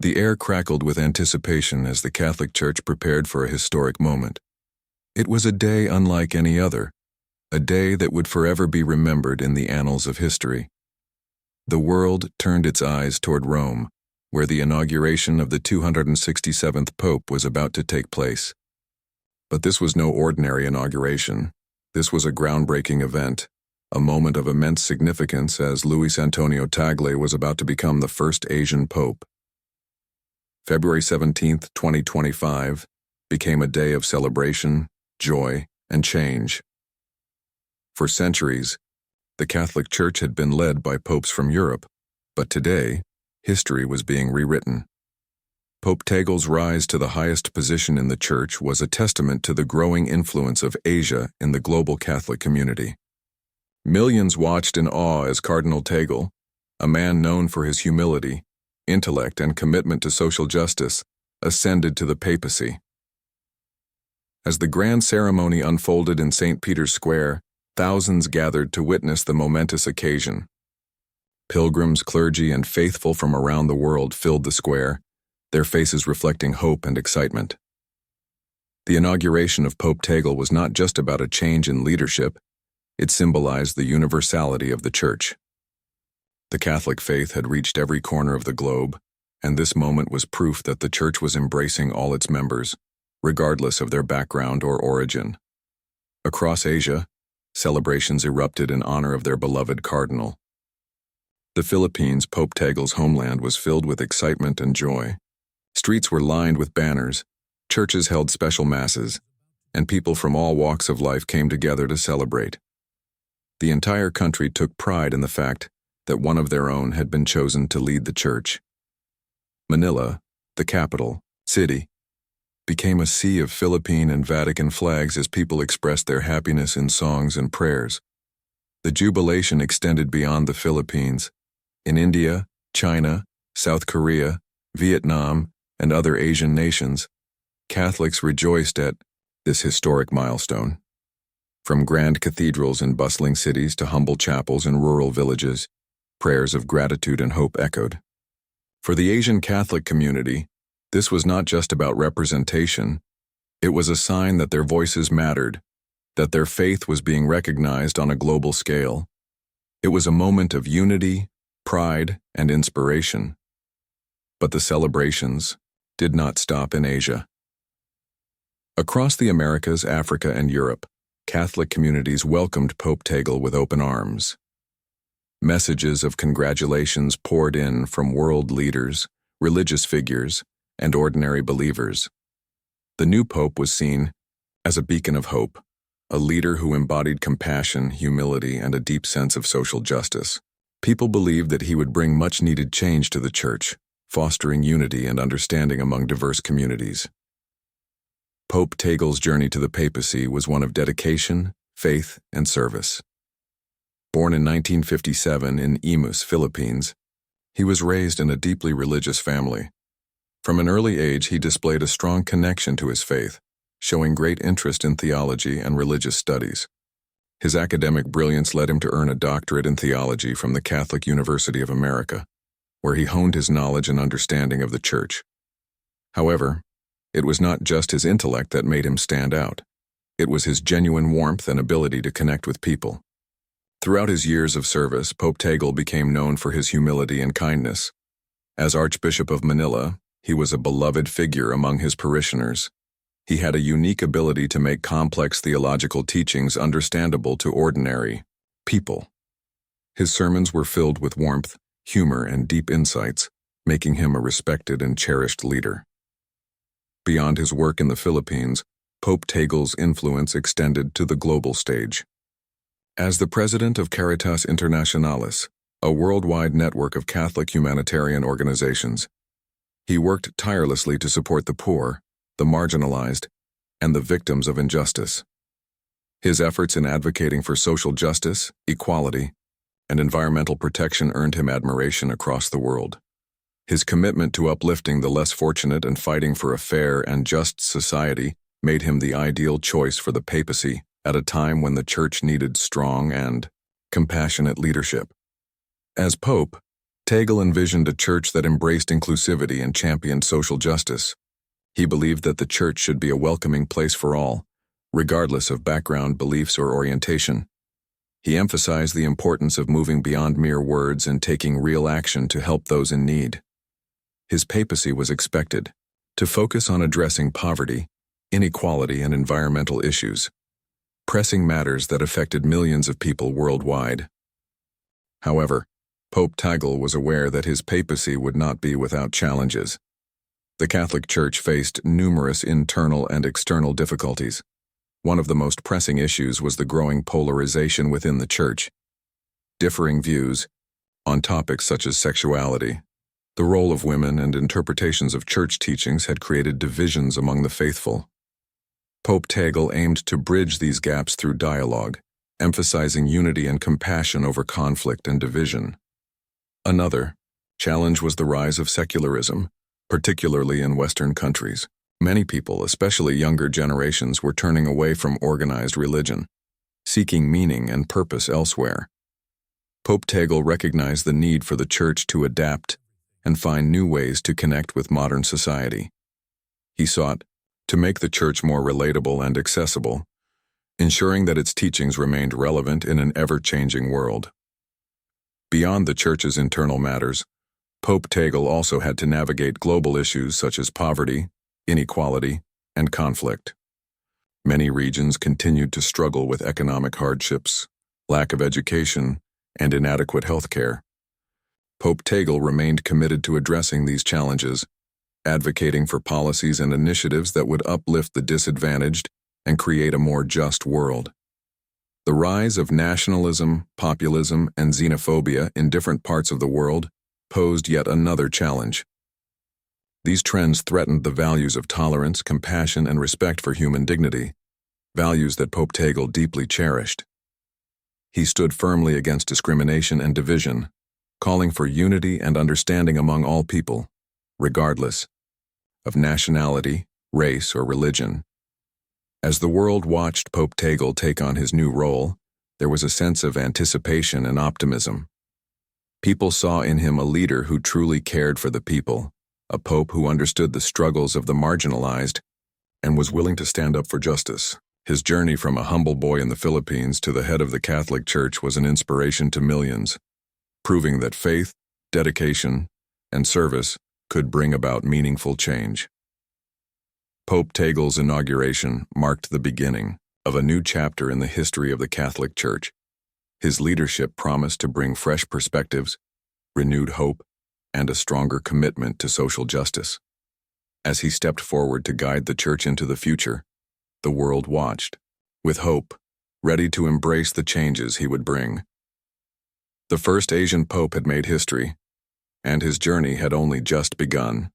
The air crackled with anticipation as the Catholic Church prepared for a historic moment. It was a day unlike any other, a day that would forever be remembered in the annals of history. The world turned its eyes toward Rome, where the inauguration of the 267th Pope was about to take place. But this was no ordinary inauguration. This was a groundbreaking event, a moment of immense significance as Luis Antonio Tagle was about to become the first Asian Pope. February 17, 2025, became a day of celebration, joy, and change. For centuries, the Catholic Church had been led by popes from Europe, but today, history was being rewritten. Pope Tagle's rise to the highest position in the Church was a testament to the growing influence of Asia in the global Catholic community. Millions watched in awe as Cardinal Tagle, a man known for his humility, intellect, and commitment to social justice, ascended to the papacy. As the grand ceremony unfolded in St. Peter's Square, thousands gathered to witness the momentous occasion. Pilgrims, clergy, and faithful from around the world filled the square, their faces reflecting hope and excitement. The inauguration of Pope Tagle was not just about a change in leadership, it symbolized the universality of the Church. The Catholic faith had reached every corner of the globe, and this moment was proof that the Church was embracing all its members, regardless of their background or origin. Across Asia, celebrations erupted in honor of their beloved cardinal. The Philippines, Pope Tagle's homeland, was filled with excitement and joy. Streets were lined with banners, churches held special masses, and people from all walks of life came together to celebrate. The entire country took pride in the fact that one of their own had been chosen to lead the Church. Manila, the capital city, became a sea of Philippine and Vatican flags as people expressed their happiness in songs and prayers. The jubilation extended beyond the Philippines. In India, China, South Korea, Vietnam, and other Asian nations, Catholics rejoiced at this historic milestone. From grand cathedrals in bustling cities to humble chapels in rural villages, prayers of gratitude and hope echoed. For the Asian Catholic community, this was not just about representation, it was a sign that their voices mattered, that their faith was being recognized on a global scale. It was a moment of unity, pride, and inspiration. But the celebrations did not stop in Asia. Across the Americas, Africa, and Europe, Catholic communities welcomed Pope Tagle with open arms. Messages of congratulations poured in from world leaders, religious figures, and ordinary believers. The new pope was seen as a beacon of hope, a leader who embodied compassion, humility, and a deep sense of social justice. People believed that he would bring much-needed change to the Church, fostering unity and understanding among diverse communities. Pope Tagle's journey to the papacy was one of dedication, faith, and service. Born in 1957 in Imus, Philippines, he was raised in a deeply religious family. From an early age, he displayed a strong connection to his faith, showing great interest in theology and religious studies. His academic brilliance led him to earn a doctorate in theology from the Catholic University of America, where he honed his knowledge and understanding of the Church. However, it was not just his intellect that made him stand out. It was his genuine warmth and ability to connect with people. Throughout his years of service, Pope Tagle became known for his humility and kindness. As Archbishop of Manila, he was a beloved figure among his parishioners. He had a unique ability to make complex theological teachings understandable to ordinary people. His sermons were filled with warmth, humor, and deep insights, making him a respected and cherished leader. Beyond his work in the Philippines, Pope Tagle's influence extended to the global stage. As the president of Caritas Internationalis, a worldwide network of Catholic humanitarian organizations, he worked tirelessly to support the poor, the marginalized, and the victims of injustice. His efforts in advocating for social justice, equality, and environmental protection earned him admiration across the world. His commitment to uplifting the less fortunate and fighting for a fair and just society made him the ideal choice for the papacy at a time when the Church needed strong and compassionate leadership. As Pope, Tagle envisioned a church that embraced inclusivity and championed social justice. He believed that the church should be a welcoming place for all, regardless of background, beliefs, or orientation. He emphasized the importance of moving beyond mere words and taking real action to help those in need. His papacy was expected to focus on addressing poverty, inequality, and environmental issues, pressing matters that affected millions of people worldwide. However, Pope Tagle was aware that his papacy would not be without challenges. The Catholic Church faced numerous internal and external difficulties. One of the most pressing issues was the growing polarization within the Church. Differing views on topics such as sexuality, the role of women, and interpretations of church teachings had created divisions among the faithful. Pope Tagle aimed to bridge these gaps through dialogue, emphasizing unity and compassion over conflict and division. Another challenge was the rise of secularism, particularly in Western countries. Many people, especially younger generations, were turning away from organized religion, seeking meaning and purpose elsewhere. Pope Tagle recognized the need for the Church to adapt and find new ways to connect with modern society. He sought to make the Church more relatable and accessible, ensuring that its teachings remained relevant in an ever-changing world. Beyond the Church's internal matters, Pope Tagle also had to navigate global issues such as poverty, inequality, and conflict. Many regions continued to struggle with economic hardships, lack of education, and inadequate health care. Pope Tagle remained committed to addressing these challenges, advocating for policies and initiatives that would uplift the disadvantaged and create a more just world. The rise of nationalism, populism, and xenophobia in different parts of the world posed yet another challenge. These trends threatened the values of tolerance, compassion, and respect for human dignity, values that Pope Tagle deeply cherished. He stood firmly against discrimination and division, calling for unity and understanding among all people, regardless of nationality, race, or religion. As the world watched Pope Tagle take on his new role, there was a sense of anticipation and optimism. People saw in him a leader who truly cared for the people, a pope who understood the struggles of the marginalized and was willing to stand up for justice. His journey from a humble boy in the Philippines to the head of the Catholic Church was an inspiration to millions, proving that faith, dedication, and service could bring about meaningful change. Pope Tagle's inauguration marked the beginning of a new chapter in the history of the Catholic Church. His leadership promised to bring fresh perspectives, renewed hope, and a stronger commitment to social justice. As he stepped forward to guide the Church into the future, the world watched, with hope, ready to embrace the changes he would bring. The first Asian pope had made history, and his journey had only just begun.